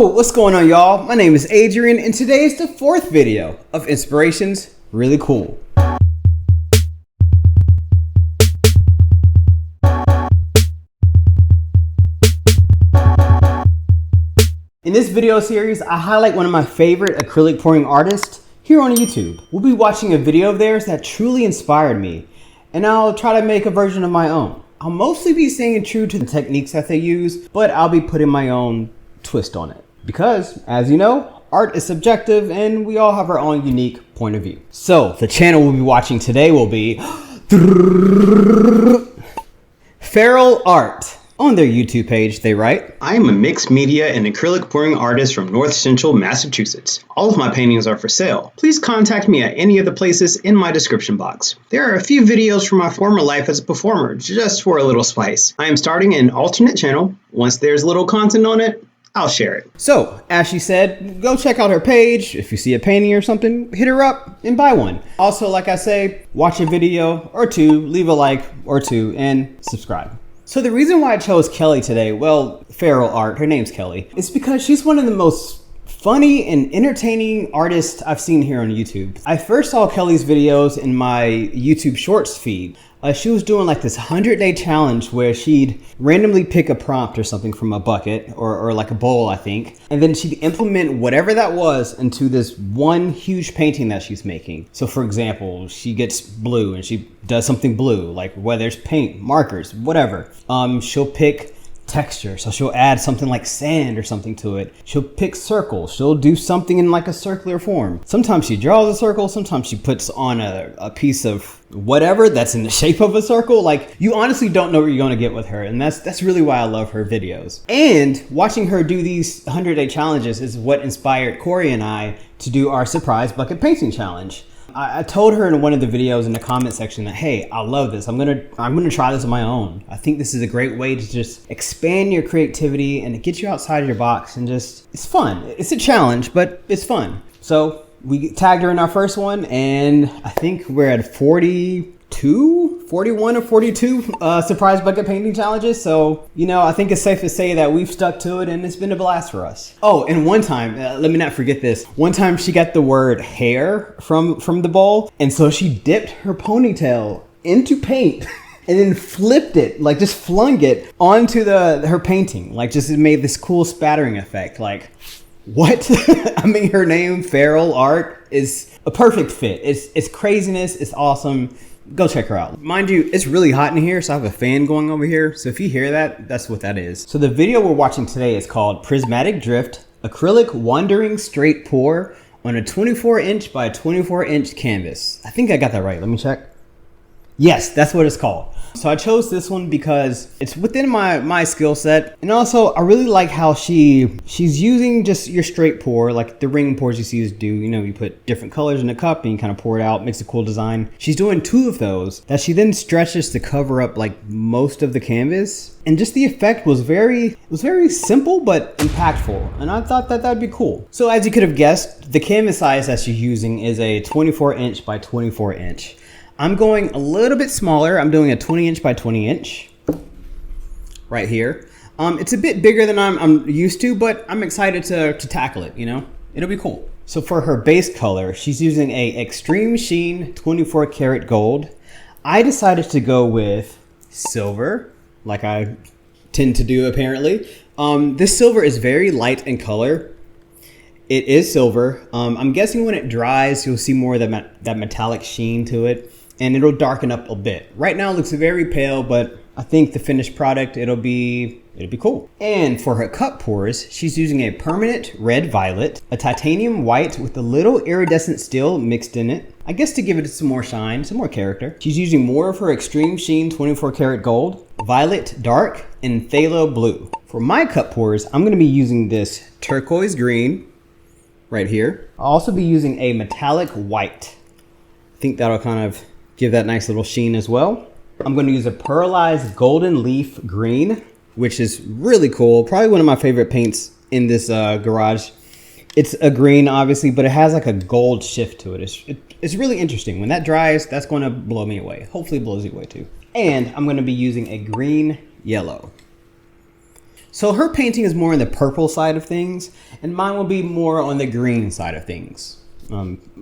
Yo, what's going on, y'all? My name is Adrian, and today is the fourth video of Inspirations Really Cool. In this video series, I highlight one of my favorite acrylic pouring artists here on YouTube. We'll be watching a video of theirs that truly inspired me, and I'll try to make a version of my own. I'll mostly be staying true to the techniques that they use, but I'll be putting my own twist on it. Because, as you know, art is subjective and we all have our own unique point of view. So, the channel we'll be watching today will be Feral Art. On their YouTube page, they write, I am a mixed media and acrylic pouring artist from North Central Massachusetts. All of my paintings are for sale. Please contact me at any of the places in my description box. There are a few videos from my former life as a performer, just for a little spice. I am starting an alternate channel. Once there's little content on it, I'll share it. So, as she said, go check out her page. If you see a painting or something, hit her up and buy one. Also, like I say, watch a video or two, leave a like or two, and subscribe. So the reason why I chose Kelly today, well, Feral Art, her name's Kelly, is because she's one of the most funny and entertaining artists I've seen here on YouTube. I first saw Kelly's videos in my YouTube Shorts feed. She was doing like this 100-day challenge where she'd randomly pick a prompt or something from a bucket or like a bowl, I think. And then she'd implement whatever that was into this one huge painting that she's making. So for example, she gets blue and she does something blue, like whether it's paint, markers, whatever. She'll pick texture, so she'll add something like sand or something to it. She'll pick circles, she'll do something in like a circular form. Sometimes she draws a circle, sometimes she puts on a piece of whatever that's in the shape of a circle. Like, you honestly don't know what you're gonna get with her, and that's really why I love her videos. And watching her do these 100-day challenges is what inspired Corey and I to do our surprise bucket painting challenge. I told her in one of the videos in the comment section that, hey, I love this. I'm gonna try this on my own. I think this is a great way to just expand your creativity and get you outside your box, and just, it's fun. It's a challenge, but it's fun. So we tagged her in our first one, and I think we're at 41 or 42 surprise bucket painting challenges. So, you know, I think it's safe to say that we've stuck to it and it's been a blast for us. Oh, and one time, let me not forget this. One time she got the word hair from the bowl. And so she dipped her ponytail into paint and then flipped it, like just flung it onto her painting. Like, just it made this cool spattering effect. Like, what? I mean, her name, Feral Art, is a perfect fit. It's craziness. It's awesome. Go check her out. Mind you, it's really hot in here, so I have a fan going over here. So if you hear that, that's what that is. So the video we're watching today is called Prismatic Drift Acrylic Wandering Straight Pour on a 24-inch by 24-inch canvas. I think I got that right. Let me check. Yes, that's what it's called. So I chose this one because it's within my skill set. And also, I really like how she's using just your straight pour, like the ring pours you see us do. You know, you put different colors in a cup and you kind of pour it out, makes a cool design. She's doing two of those that she then stretches to cover up like most of the canvas. And just the effect was very simple but impactful. And I thought that that'd be cool. So as you could have guessed, the canvas size that she's using is a 24-inch by 24-inch. I'm going a little bit smaller. I'm doing a 20-inch by 20-inch right here. It's a bit bigger than I'm used to, but I'm excited to tackle it, you know? It'll be cool. So for her base color, she's using a Extreme Sheen 24 karat gold. I decided to go with silver, like I tend to do apparently. This silver is very light in color. It is silver. I'm guessing when it dries, you'll see more of that metallic sheen to it, and it'll darken up a bit. Right now it looks very pale, but I think the finished product, it'll be cool. And for her cup pours, she's using a permanent red violet, a titanium white with a little iridescent steel mixed in it, I guess to give it some more shine, some more character. She's using more of her Extreme Sheen 24 karat gold, violet dark, and phthalo blue. For my cup pours, I'm gonna be using this turquoise green right here. I'll also be using a metallic white. I think that'll kind of give that nice little sheen as well. I'm going to use a Pearlized golden leaf green, which is really cool. Probably one of my favorite paints in this garage. It's a green, obviously, but it has like a gold shift to it. It's really interesting. When that dries, that's going to blow me away. Hopefully it blows you away too. And I'm going to be using a green yellow. So her painting is more on the purple side of things, and mine will be more on the green side of things,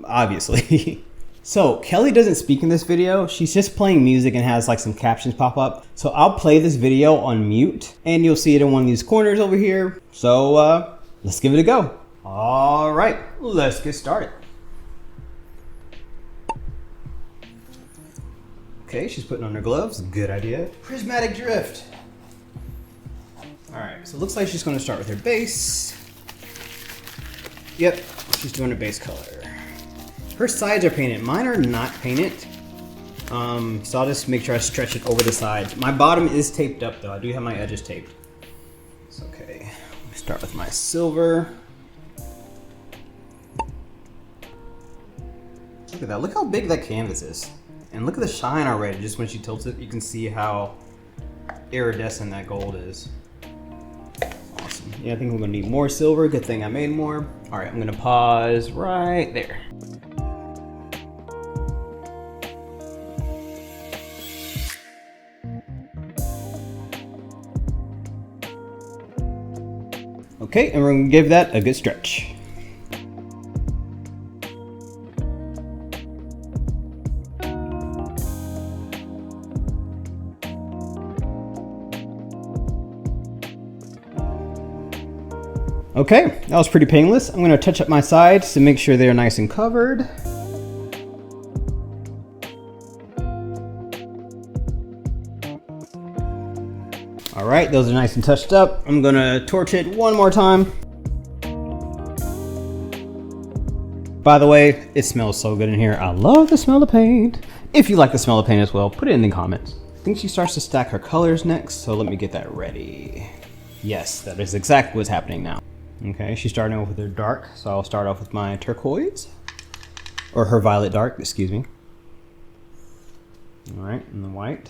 obviously. So Kelly doesn't speak in this video. She's just playing music and has like some captions pop up. So I'll play this video on mute and you'll see it in one of these corners over here. So let's give it a go. All right, let's get started. Okay, she's putting on her gloves. Good idea. Prismatic drift. All right, so it looks like she's gonna start with her base. Yep, she's doing a base color. Her sides are painted. Mine are not painted. So I'll just make sure I stretch it over the sides. My bottom is taped up though. I do have my edges taped. It's okay. Let me start with my silver. Look at that. Look how big that canvas is. And look at the shine already. Just when she tilts it, you can see how iridescent that gold is. Awesome. Yeah, I think we're gonna need more silver. Good thing I made more. All right, I'm gonna pause right there. Okay, and we're gonna give that a good stretch. Okay, that was pretty painless. I'm gonna touch up my sides to make sure they're nice and covered. All right, those are nice and touched up. I'm gonna torch it one more time. By the way, it smells so good in here. I love the smell of paint. If you like the smell of paint as well, put it in the comments. I think she starts to stack her colors next, so let me get that ready. Yes, that is exactly what's happening now. Okay, she's starting off with her dark, so I'll start off with my turquoise. Or her violet dark, excuse me. All right, and the white.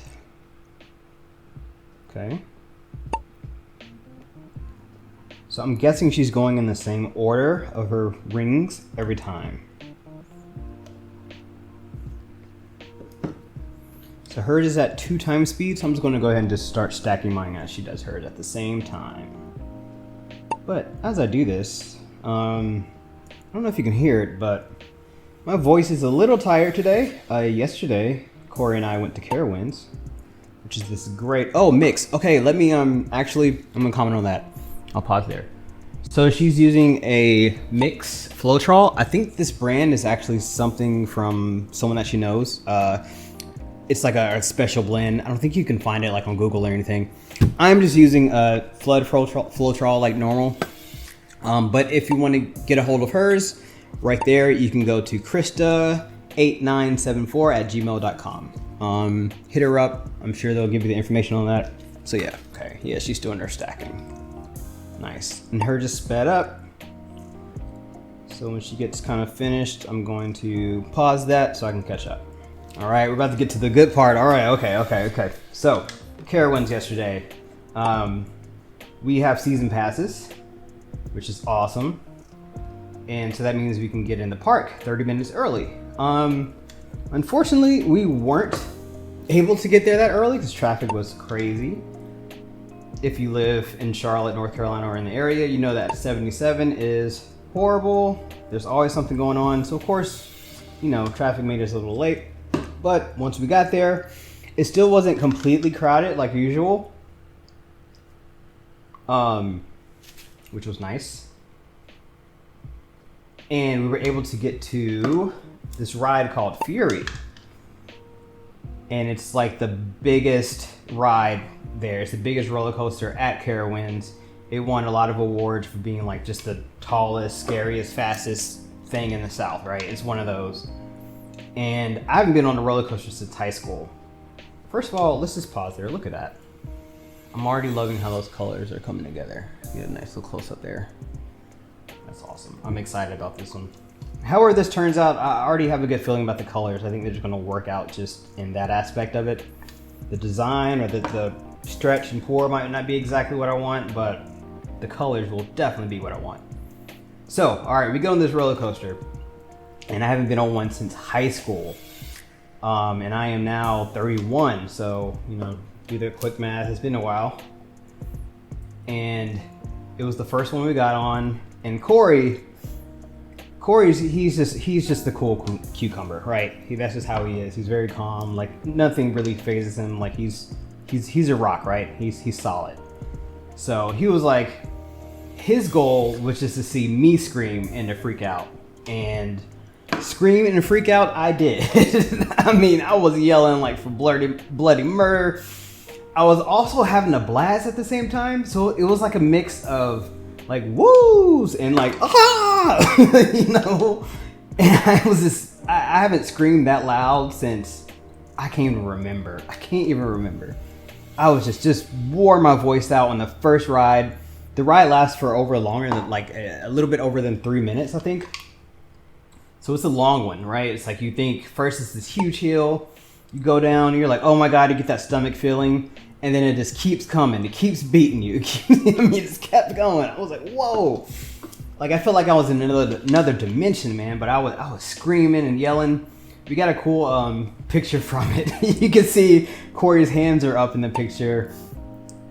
Okay. So I'm guessing she's going in the same order of her rings every time. So hers is at 2 times speed, so I'm just going to go ahead and just start stacking mine as she does hers at the same time. But as I do this, I don't know if you can hear it, but my voice is a little tired today. Yesterday, Corey and I went to Carowinds, which is this great, oh, mix. Okay, let me, actually, I'm gonna comment on that. I'll pause there. So she's using a mix Floetrol. I think this brand is actually something from someone that she knows. It's like a special blend. I don't think you can find it like on Google or anything. I'm just using a Floetrol like normal. But if you want to get a hold of hers, right there, you can go to krista8974@gmail.com. Hit her up. I'm sure they'll give you the information on that. So yeah, okay. Yeah, she's doing her stacking. Nice. And her just sped up. So when she gets kind of finished, I'm going to pause that so I can catch up. All right, we're about to get to the good part. All right, okay. So, Carowinds yesterday. We have season passes, which is awesome. And so that means we can get in the park 30 minutes early. Unfortunately, we weren't able to get there that early because traffic was crazy. If you live in Charlotte, North Carolina, or in the area, you know that 77 is horrible. There's always something going on. So of course, you know, traffic made us a little late. But once we got there, it still wasn't completely crowded like usual. Which was nice. And we were able to get to this ride called Fury. And it's like the biggest ride there. It's the biggest roller coaster at Carowinds. It won a lot of awards for being like just the tallest, scariest, fastest thing in the South, right? It's one of those. And I haven't been on a roller coaster since high school. First of all, let's just pause there. Look at that. I'm already loving how those colors are coming together. Get a nice little close up there. That's awesome. I'm excited about this one. However this turns out, I already have a good feeling about the colors. I think they're just gonna work out just in that aspect of it. The design or the stretch and pour might not be exactly what I want, but the colors will definitely be what I want. So, all right, we go on this roller coaster. And I haven't been on one since high school. And I am now 31, so, you know, do the quick math, it's been a while. and it was the first one we got on. And Corey's he's just the cool cucumber, right? That's just how he is. He's very calm. Like nothing really phases him. Like he's a rock, right? He's solid. So he was like, his goal was just to see me scream and to freak out. And scream and freak out, I did. I mean, I was yelling like for bloody murder. I was also having a blast at the same time. So it was like a mix of like woos and like ah, you know. And I haven't screamed that loud since I can't even remember. I was just wore my voice out on the first ride. The ride lasts for longer than like a little bit over than 3 minutes, I think. So it's a long one, right? It's like you think first it's this huge hill, you go down, and you're like, oh my God, you get that stomach feeling, and then it just keeps coming, it keeps beating you. I mean, it just kept going. I was like, whoa. Like I felt like I was in another dimension, man, but I was screaming and yelling. We got a cool picture from it. You can see Corey's hands are up in the picture,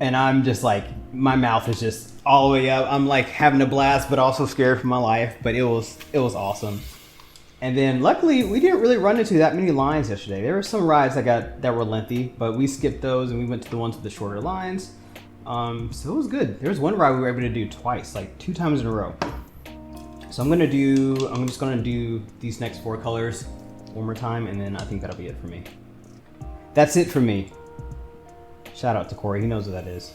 and I'm just like, my mouth is just all the way up. I'm like having a blast, but also scared for my life, but it was awesome. And then luckily we didn't really run into that many lines yesterday. There were some rides that were lengthy, but we skipped those and we went to the ones with the shorter lines. So it was good. There was one ride we were able to do twice, like 2 times in a row. So I'm just gonna do these next 4 colors one more time, and then I think that'll be it for me. That's it for me. Shout out to Corey, he knows what that is.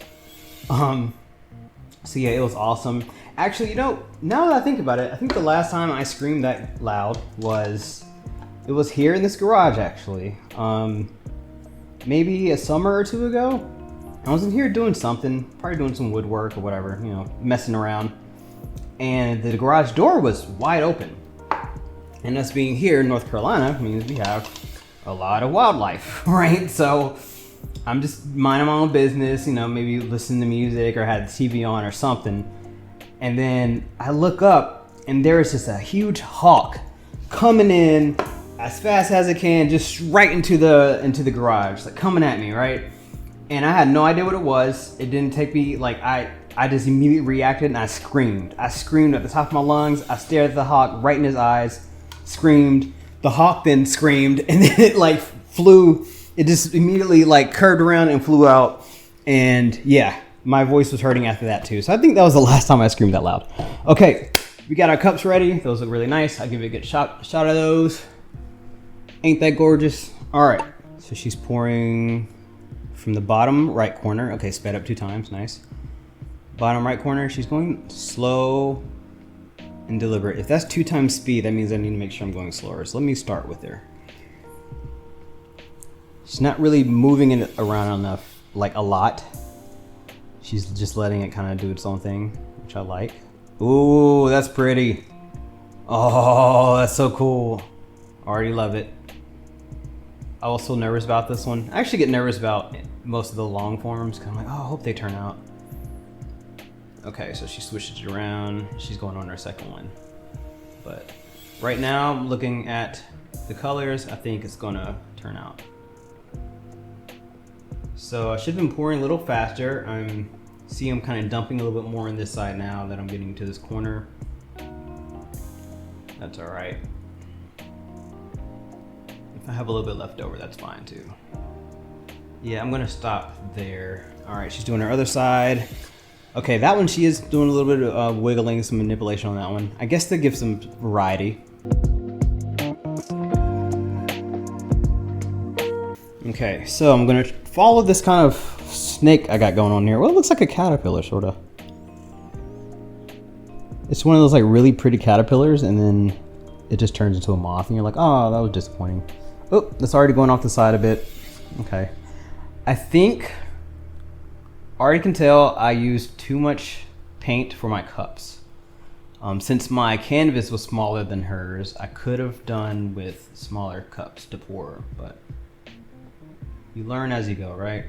So yeah, it was awesome. Actually, you know, now that I think about it, I think the last time I screamed that loud was here in this garage, actually. Maybe a summer or 2 ago. I was in here doing something, probably doing some woodwork or whatever, you know, messing around. And the garage door was wide open. And us being here in North Carolina means we have a lot of wildlife, right? So I'm just minding my own business, you know, maybe listening to music or had the TV on or something. And then I look up and there is just a huge hawk coming in as fast as it can, just right into the garage, like coming at me, right? And I had no idea what it was. It didn't take me, like I just immediately reacted and I screamed. I screamed at the top of my lungs. I stared at the hawk right in his eyes, screamed. The hawk then screamed, and then it like flew. It just immediately like curved around and flew out. And yeah, my voice was hurting after that too. So I think that was the last time I screamed that loud. Okay, we got our cups ready. Those look really nice. I'll give you a good shot of those. Ain't that gorgeous? All right, so she's pouring from the bottom right corner. Okay, sped up 2 times, nice. Bottom right corner, she's going slow and deliberate. If that's 2 times speed, that means I need to make sure I'm going slower. So let me start with her. She's not really moving it around enough, like a lot. She's just letting it kind of do its own thing, which I like. Ooh, that's pretty. Oh, that's so cool. Already love it. I was so nervous about this one. I actually get nervous about most of the long forms, because I'm like, oh, I hope they turn out. Okay, so she switched it around. She's going on her second one. But right now, looking at the colors, I think it's gonna turn out. So I should have been pouring a little faster. I'm kind of dumping a little bit more on this side now that I'm getting to this corner. That's all right. If I have a little bit left over, that's fine too. Yeah, I'm gonna stop there. All right, she's doing her other side. Okay, that one she is doing a little bit of wiggling, some manipulation on that one. I guess to give some variety. Okay, so I'm gonna follow this kind of snake I got going on here. Well, it looks like a caterpillar, sorta. It's one of those like really pretty caterpillars, and then it just turns into a moth, and you're like, oh, that was disappointing. Oh, that's already going off the side a bit. Okay, I think, already can tell I used too much paint for my cups. Since my canvas was smaller than hers, I could have done with smaller cups to pour, but you learn as you go, right?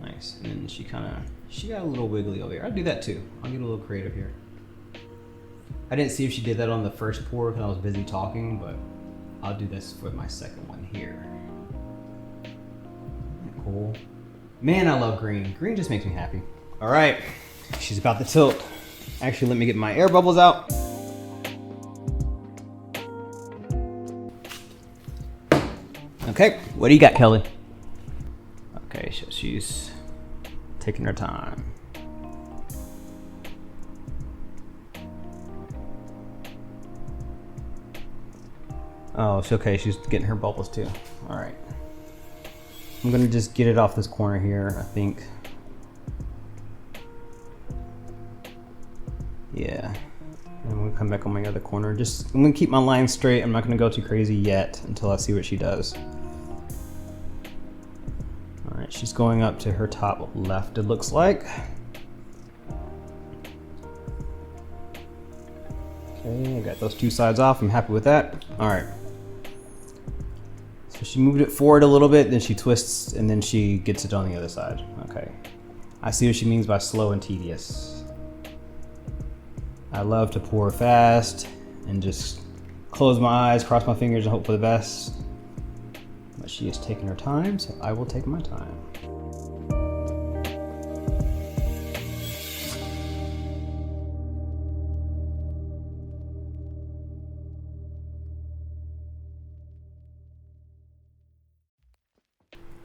Nice, and then she got a little wiggly over here. I'll do that too. I'll get a little creative here. I didn't see if she did that on the first pour because I was busy talking, but I'll do this for my second one here. Cool. Man, I love green. Green just makes me happy. All right, she's about to tilt. Actually, let me get my air bubbles out. Okay, what do you got, Kelly? Okay, so she's taking her time. Oh, it's okay, she's getting her bubbles too. All right. I'm gonna just get it off this corner here, I think. Yeah. And I'm gonna come back on my other corner. I'm gonna keep my line straight. I'm not gonna go too crazy yet until I see what she does. All right, she's going up to her top left, it looks like. Okay, I got those two sides off. I'm happy with that. All right. So she moved it forward a little bit, then she twists, and then she gets it on the other side. Okay. I see what she means by slow and tedious. I love to pour fast and just close my eyes, cross my fingers, and hope for the best. But she is taking her time, so I will take my time.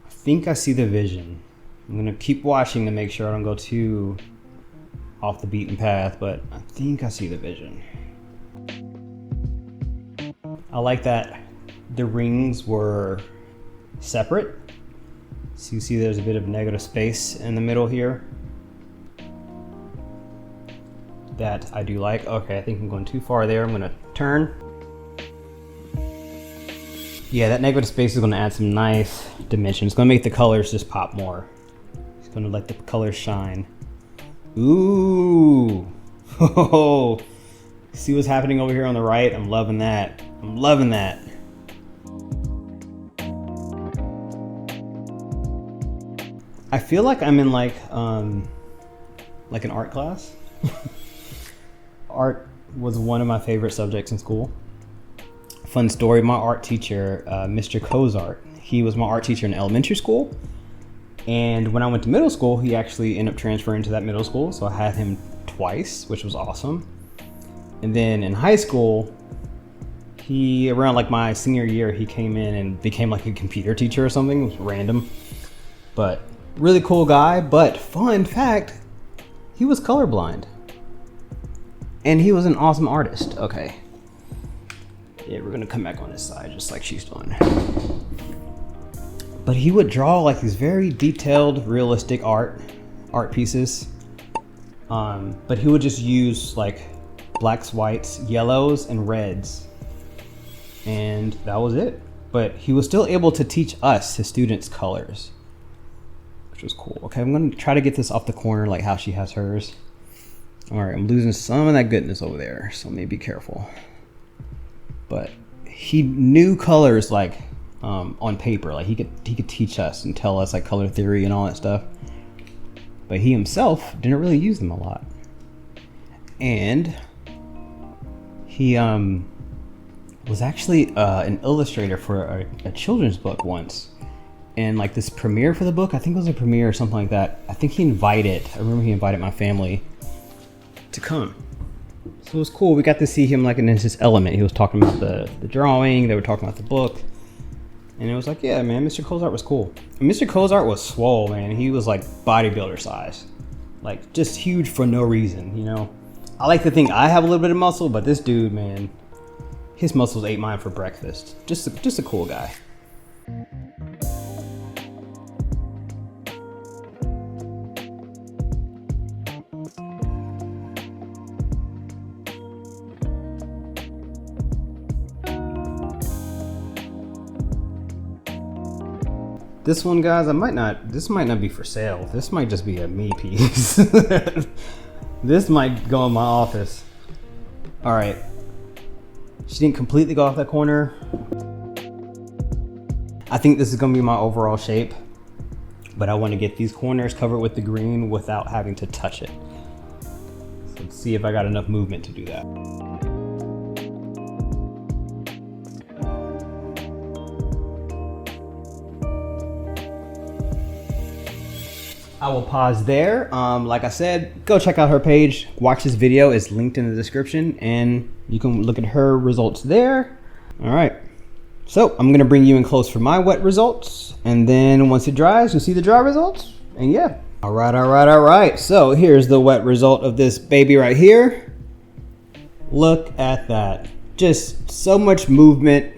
I think I see the vision. I'm gonna keep watching to make sure I don't go too off the beaten path, but I think I see the vision. I like that the rings were separate. So you see there's a bit of negative space in the middle here. That I do like. Okay, I think I'm going too far there. I'm gonna turn. Yeah, that negative space is gonna add some nice dimension. It's gonna make the colors just pop more. It's gonna let the colors shine. Ooh. Oh. See what's happening over here on the right? I'm loving that. I'm loving that. I feel like I'm in like an art class. Art was one of my favorite subjects in school. Fun story, my art teacher, Mr. Cozart, he was my art teacher in elementary school. And when I went to middle school, he actually ended up transferring to that middle school. So I had him twice, which was awesome. And then in high school, around like my senior year, he came in and became like a computer teacher or something. It was random, but really cool guy. But fun fact, he was colorblind. And he was an awesome artist. Okay. Yeah, we're gonna come back on this side just like she's doing. But he would draw like these very detailed, realistic art pieces. But he would just use like blacks, whites, yellows, and reds. And that was it. But he was still able to teach us, his students, colors, which was cool. Okay, I'm gonna try to get this off the corner like how she has hers. All right, I'm losing some of that goodness over there, so maybe be careful. But he knew colors like on paper. Like he could teach us and tell us like color theory and all that stuff. But he himself didn't really use them a lot. And he was actually an illustrator for a children's book once. And like this premiere for the book, I think it was a premiere or something like that. I think I remember he invited my family to come. So it was cool. We got to see him like in his element. He was talking about the drawing. They were talking about the book. And it was like, yeah, man, Mr. Cozart was cool. And Mr. Cozart was swole, man. He was like bodybuilder size. Like just huge for no reason, you know? I like to think I have a little bit of muscle, but this dude, man, his muscles ate mine for breakfast. Just a cool guy. This one, guys, this might not be for sale. This might just be a me piece. This might go in my office. All right. She didn't completely go off that corner. I think this is gonna be my overall shape, but I wanna get these corners covered with the green without having to touch it. So let's see if I got enough movement to do that. I will pause there. Like I said, go check out her page. Watch this video. It's linked in the description and you can look at her results there. All right. So I'm gonna bring you in close for my wet results. And then once it dries, you'll see the dry results. And yeah. All right. So here's the wet result of this baby right here. Look at that. Just so much movement,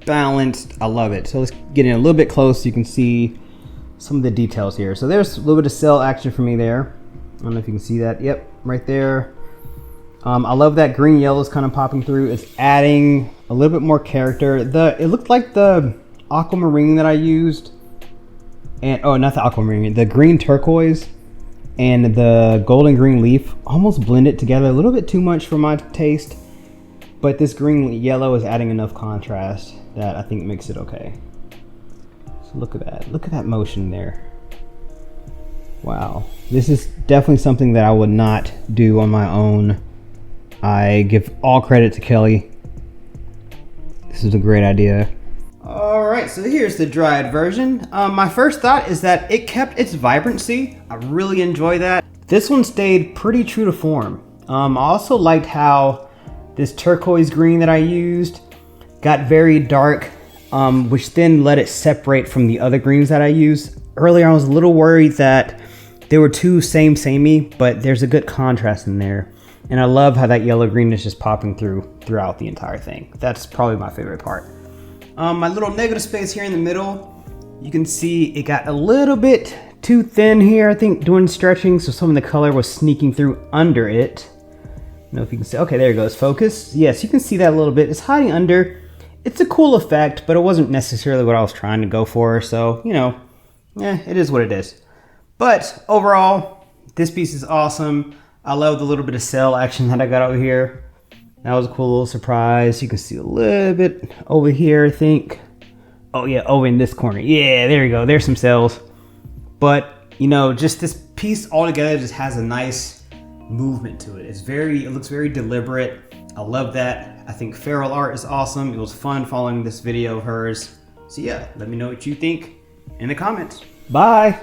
balanced. I love it. So let's get in a little bit close so you can see some of the details here. So there's a little bit of cell action for me there. I don't know if you can see that. Yep, right there. I love that green yellow is kind of popping through. It's adding a little bit more character. It looked like the aquamarine that I used, and oh, not the aquamarine, the green turquoise and the golden green leaf almost blended together a little bit too much for my taste. But this green yellow is adding enough contrast that I think makes it okay. So look at that. Look at that motion there. Wow. This is definitely something that I would not do on my own. I give all credit to Kelly. This is a great idea. All right, so here's the dried version. My first thought is that it kept its vibrancy. I really enjoy that. This one stayed pretty true to form. I also liked how this turquoise green that I used got very dark, which then let it separate from the other greens that I used. Earlier, I was a little worried that they were too samey, but there's a good contrast in there. And I love how that yellow green is just popping throughout the entire thing. That's probably my favorite part. My little negative space here in the middle, you can see it got a little bit too thin here, I think, doing stretching, so some of the color was sneaking through under it. I don't know if you can see. Okay, there it goes. Focus. Yes, you can see that a little bit. It's hiding under. It's a cool effect, but it wasn't necessarily what I was trying to go for. So, you know, it is what it is. But overall, this piece is awesome. I love the little bit of cell action that I got over here. That was a cool little surprise. You can see a little bit over here, I think. Oh yeah, over in this corner. Yeah, there you go. There's some cells. But, you know, just this piece altogether just has a nice movement to it. It looks very deliberate. I love that. I think feral art is awesome. It was fun following this video of hers. So yeah, let me know what you think in the comments. Bye.